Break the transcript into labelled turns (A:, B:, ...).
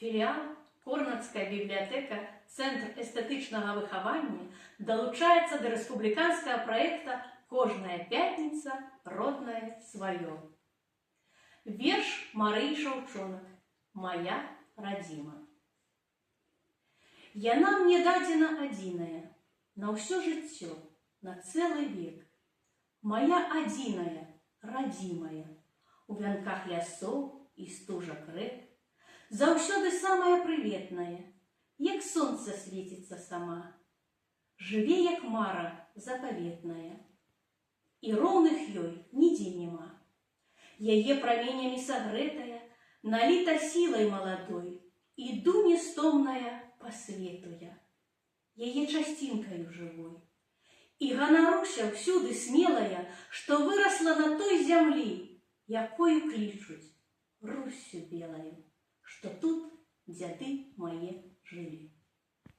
A: Філіал Корнацкая бібліятэка Цэнтр эстэтычнага выхавання далучаецца да рэспубліканскага праекта «Кожная пятніца роднае сваё». Верш Марыі Шаўчонак «Моя радзіма». Яна мне дадзена адзіная, на ўсё жыццё, на цэлы век. Моя адзіная, радзімая, у вянках лясоў і стужак рэк, заўсёды самая прыветная, як сонца свеціцца сама, жыве, як мара запаветная, і роўных ёй нідзе няма. Яе праменямі сагрэтая, наліта сілай маладой, і дуне стомная па свету я, яе часцінкаю жывой. І ганаруся ўсюды смелая, што вырасла на той зямлі, якою клічуць Руссю белаю, што тут дзяды мае